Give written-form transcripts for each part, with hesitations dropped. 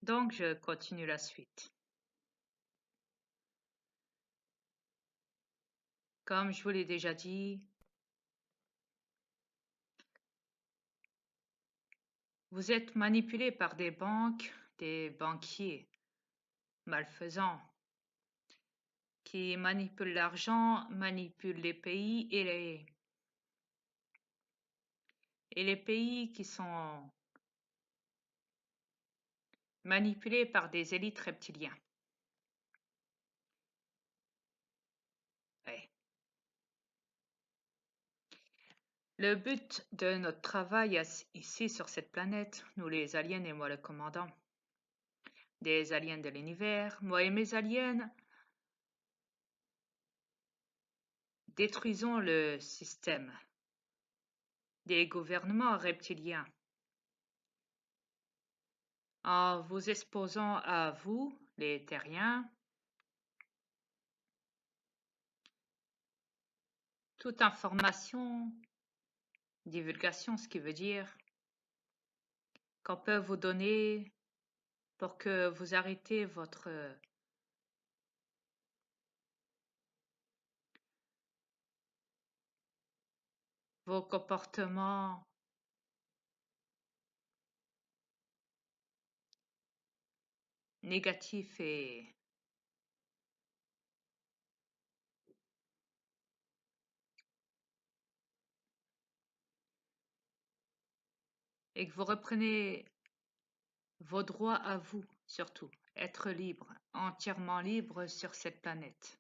Donc, je continue la suite. Comme je vous l'ai déjà dit, vous êtes manipulé par des banques, des banquiers malfaisants qui manipulent l'argent, manipulent les pays et les pays qui sont manipulés par des élites reptiliens. Ouais. Le but de notre travail ici sur cette planète, nous les aliens et moi le commandant, des aliens de l'univers, moi et mes aliens, détruisons le système des gouvernements reptiliens en vous exposant à vous, les terriens, toute information, divulgation, ce qui veut dire qu'on peut vous donner pour que vous arrêtez vos comportements négatifs et que vous reprenez vos droits à vous, surtout, être libre, entièrement libre sur cette planète.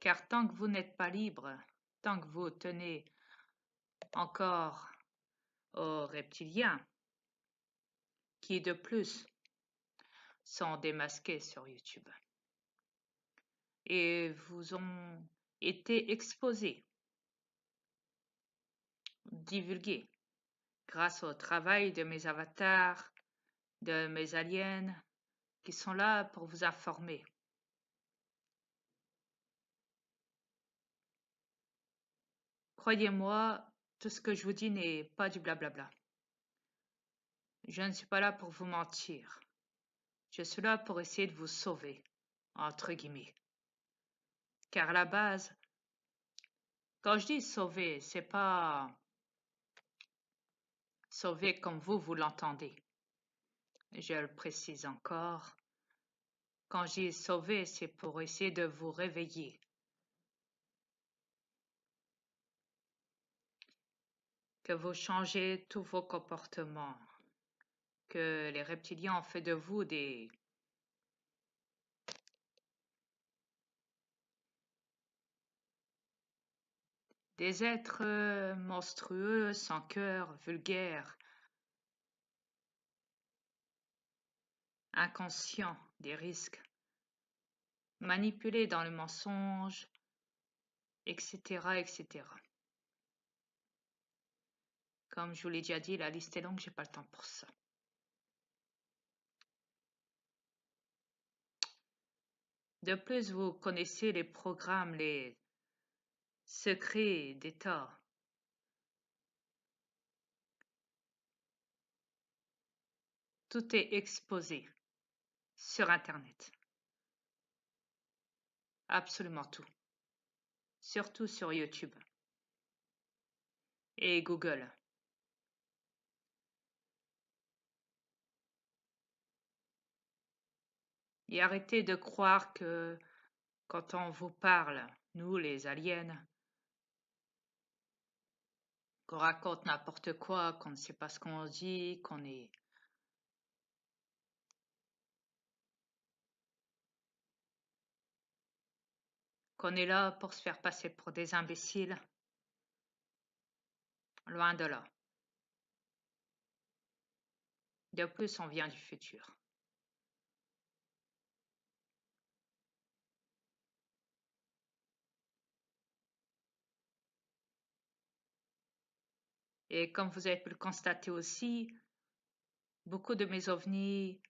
Car tant que vous n'êtes pas libre, tant que vous tenez encore aux reptiliens, qui de plus sont démasqués sur YouTube et vous ont été exposés, divulgués, grâce au travail de mes avatars, de mes aliens, qui sont là pour vous informer. Croyez-moi, tout ce que je vous dis n'est pas du blablabla. Je ne suis pas là pour vous mentir. Je suis là pour essayer de vous sauver, entre guillemets. Car à la base, quand je dis sauver, c'est pas sauver comme vous l'entendez. Je le précise encore. Quand je dis sauver, c'est pour essayer de vous réveiller. Que vous changez tous vos comportements. Que les reptiliens ont fait de vous des êtres monstrueux, sans cœur, vulgaires, inconscients des risques, manipulés dans le mensonge, etc., etc. Comme je vous l'ai déjà dit, la liste est longue, j'ai pas le temps pour ça. De plus, vous connaissez les programmes, les secrets d'État. Tout est exposé sur Internet. Absolument tout. Surtout sur YouTube et Google. Et arrêtez de croire que quand on vous parle, nous les aliens, qu'on raconte n'importe quoi, qu'on ne sait pas ce qu'on dit, qu'on est là pour se faire passer pour des imbéciles. Loin de là. De plus, on vient du futur. Et comme vous avez pu le constater aussi, beaucoup de mes ovnis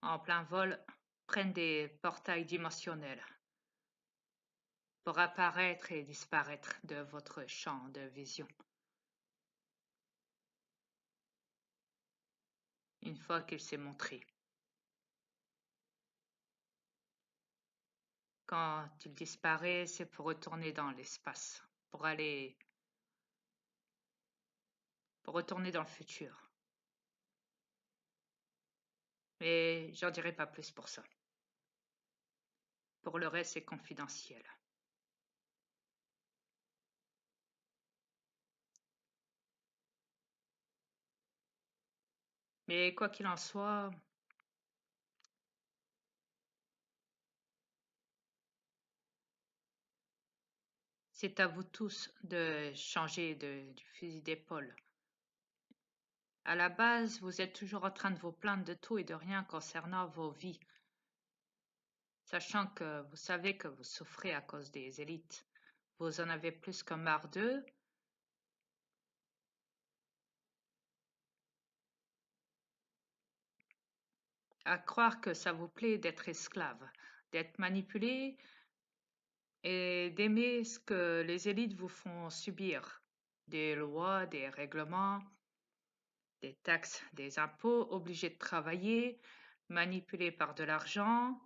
en plein vol prennent des portails dimensionnels pour apparaître et disparaître de votre champ de vision. Une fois qu'il s'est montré. Quand il disparaît, c'est pour retourner dans l'espace, pour retourner dans le futur. Mais j'en dirai pas plus pour ça. Pour le reste, c'est confidentiel. Mais quoi qu'il en soit, c'est à vous tous de changer du fusil d'épaule. À la base, vous êtes toujours en train de vous plaindre de tout et de rien concernant vos vies, sachant que vous savez que vous souffrez à cause des élites. Vous en avez plus que marre d'eux. À croire que ça vous plaît d'être esclave, d'être manipulé et d'aimer ce que les élites vous font subir. Des lois, des règlements, des taxes, des impôts, obligés de travailler, manipulés par de l'argent.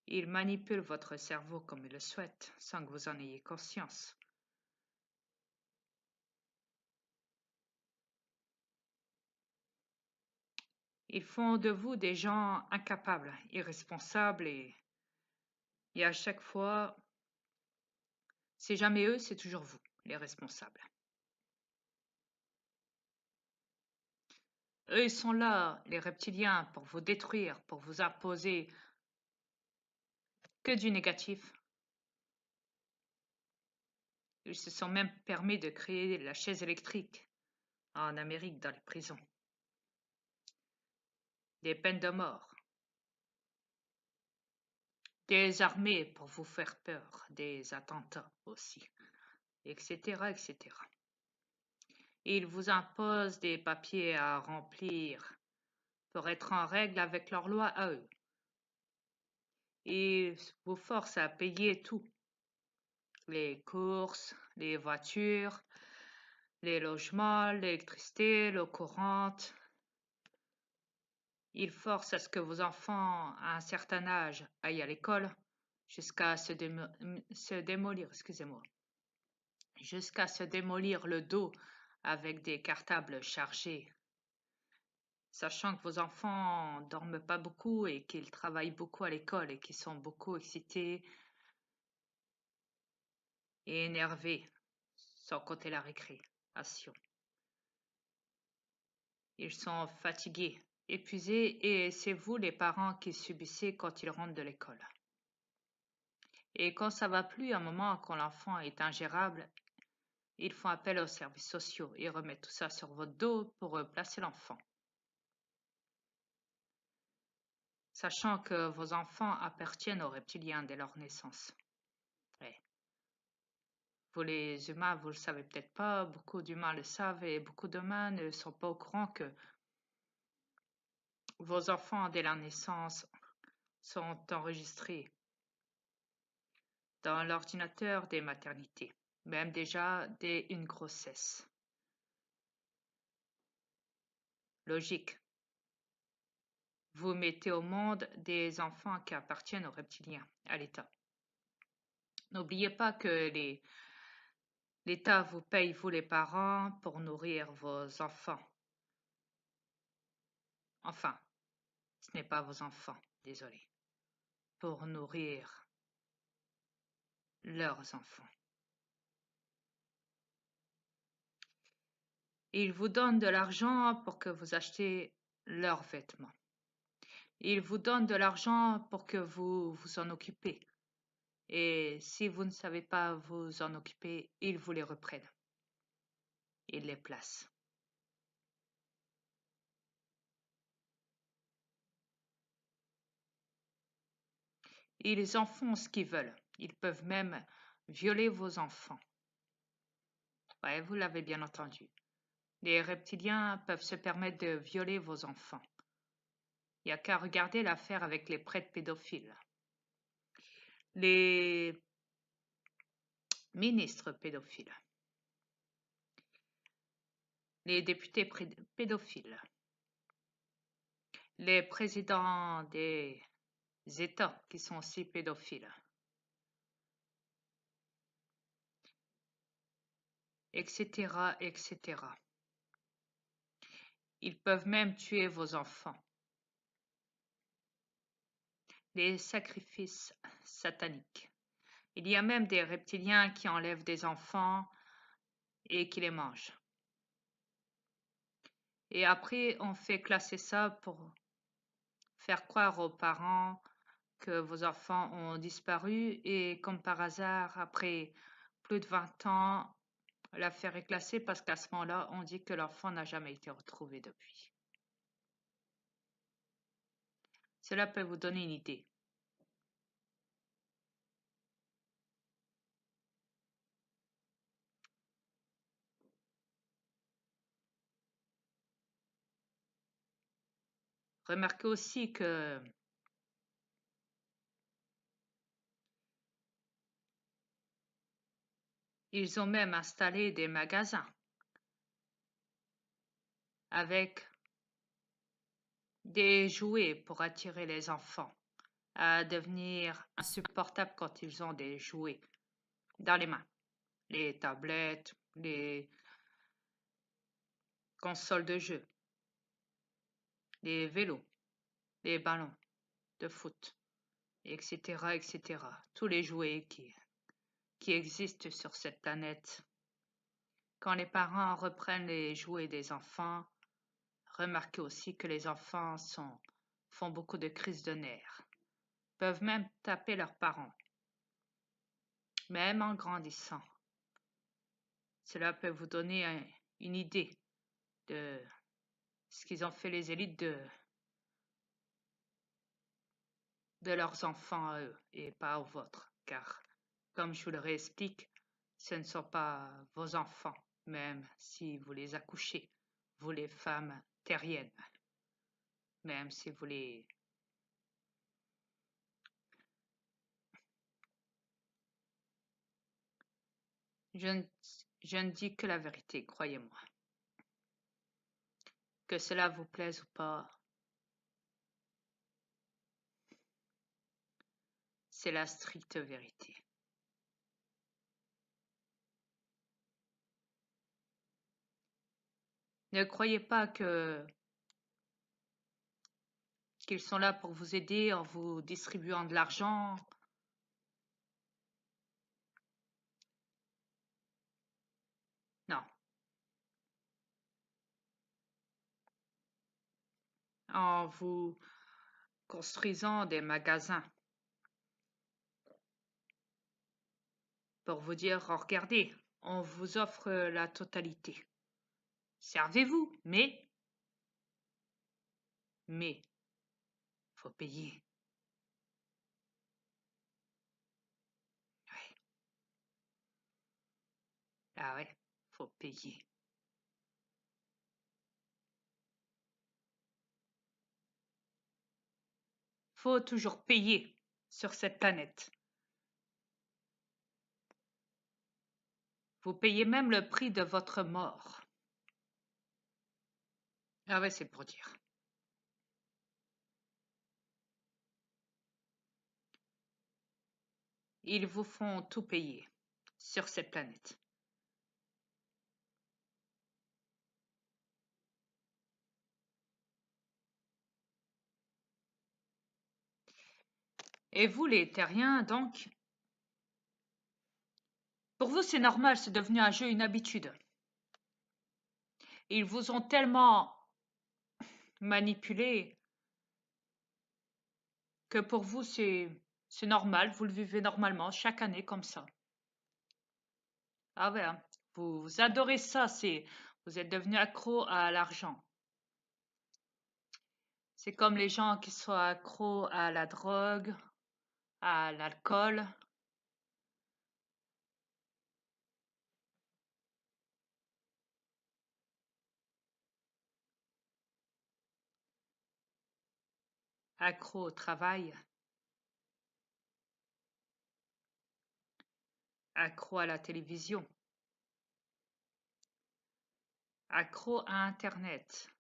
Ils manipulent votre cerveau comme ils le souhaitent, sans que vous en ayez conscience. Ils font de vous des gens incapables, irresponsables et à chaque fois, c'est jamais eux, c'est toujours vous, les responsables. Eux, ils sont là, les reptiliens, pour vous détruire, pour vous imposer que du négatif. Ils se sont même permis de créer la chaise électrique en Amérique dans les prisons. Des peines de mort, des armées pour vous faire peur, des attentats aussi, etc., etc. Ils vous imposent des papiers à remplir pour être en règle avec leurs lois à eux. Ils vous forcent à payer tout, les courses, les voitures, les logements, l'électricité, l'eau courante. Ils forcent à ce que vos enfants, à un certain âge, aillent à l'école jusqu'à se démolir, excusez-moi, jusqu'à se démolir le dos avec des cartables chargés, sachant que vos enfants dorment pas beaucoup et qu'ils travaillent beaucoup à l'école et qu'ils sont beaucoup excités et énervés, sans compter la récréation. Ils sont fatigués, épuisés et c'est vous les parents qui subissez quand ils rentrent de l'école. Et quand ça va plus, à un moment, quand l'enfant est ingérable, ils font appel aux services sociaux et remettent tout ça sur votre dos pour placer l'enfant. Sachant que vos enfants appartiennent aux reptiliens dès leur naissance. Ouais. Vous les humains, vous le savez peut-être pas, beaucoup d'humains le savent et beaucoup d'humains ne sont pas au courant que vos enfants dès leur naissance sont enregistrés dans l'ordinateur des maternités, même déjà dès une grossesse. Logique. Vous mettez au monde des enfants qui appartiennent aux reptiliens, à l'État. N'oubliez pas que l'État vous paye, vous les parents, pour nourrir vos enfants. Enfin, ce n'est pas vos enfants, désolé. Pour nourrir leurs enfants. Ils vous donnent de l'argent pour que vous achetiez leurs vêtements. Ils vous donnent de l'argent pour que vous vous en occupez. Et si vous ne savez pas vous en occuper, ils vous les reprennent. Ils les placent. Ils en font ce qu'ils veulent. Ils peuvent même violer vos enfants. Ouais, vous l'avez bien entendu. Les reptiliens peuvent se permettre de violer vos enfants. Il n'y a qu'à regarder l'affaire avec les prêtres pédophiles. Les ministres pédophiles. Les députés pédophiles. Les présidents des États qui sont aussi pédophiles, etc., etc. Ils peuvent même tuer vos enfants. Les sacrifices sataniques. Il y a même des reptiliens qui enlèvent des enfants et qui les mangent. Et après, on fait classer ça pour faire croire aux parents que vos enfants ont disparu et comme par hasard, après plus de 20 ans, l'affaire est classée parce qu'à ce moment-là, on dit que l'enfant n'a jamais été retrouvé depuis. Cela peut vous donner une idée. Remarquez aussi que ils ont même installé des magasins avec des jouets pour attirer les enfants à devenir insupportables quand ils ont des jouets dans les mains. Les tablettes, les consoles de jeux, les vélos, les ballons de foot, etc., etc. Tous les jouets qui existent sur cette planète. Quand les parents reprennent les jouets des enfants, remarquez aussi que les enfants font beaucoup de crises de nerfs, peuvent même taper leurs parents, même en grandissant. Cela peut vous donner une idée de ce qu'ils ont fait les élites de leurs enfants à eux et pas aux vôtres, car, comme je vous le réexplique, ce ne sont pas vos enfants, même si vous les accouchez, vous les femmes terriennes, même si vous les... Je ne, je ne dis que la vérité, croyez-moi. Que cela vous plaise ou pas, c'est la stricte vérité. Ne croyez pas qu'ils sont là pour vous aider en vous distribuant de l'argent. Non, en vous construisant des magasins pour vous dire, oh, regardez, on vous offre la totalité. Servez-vous, mais, faut payer. Ouais. Ah ouais, faut payer. Faut toujours payer sur cette planète. Vous payez même le prix de votre mort. Ah ouais, c'est pour dire. Ils vous font tout payer sur cette planète. Et vous, les terriens, donc, pour vous, c'est normal, c'est devenu un jeu, une habitude. Ils vous ont tellement manipulé que pour vous, c'est normal, vous le vivez normalement, chaque année comme ça. Ah ouais, hein, vous adorez ça, vous êtes devenu accro à l'argent. C'est comme les gens qui sont accros à la drogue, à l'alcool, accro au travail, accro à la télévision, accro à Internet.